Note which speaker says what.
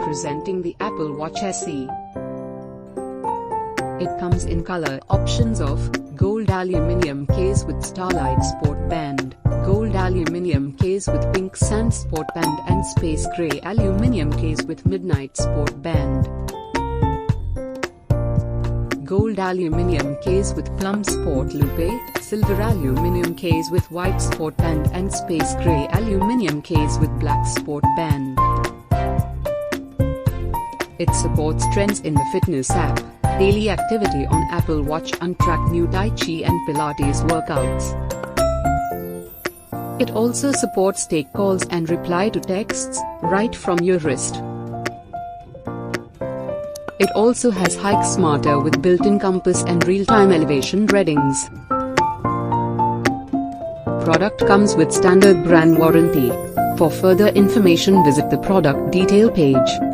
Speaker 1: Presenting the Apple Watch SE. It comes in color options of gold aluminium case with starlight sport band, gold aluminium case with pink sand sport band and space gray aluminium case with midnight sport band. Gold aluminium case with plum sport lupe, silver aluminium case with white sport band and space gray aluminium case with black sport band. It supports trends in the fitness app, daily activity on Apple Watch and track new Tai Chi and Pilates workouts. It also supports take calls and reply to texts, right from your wrist. It also has Hike Smarter with built-in compass and real-time elevation readings. Product comes with standard brand warranty. For further information visit the product detail page.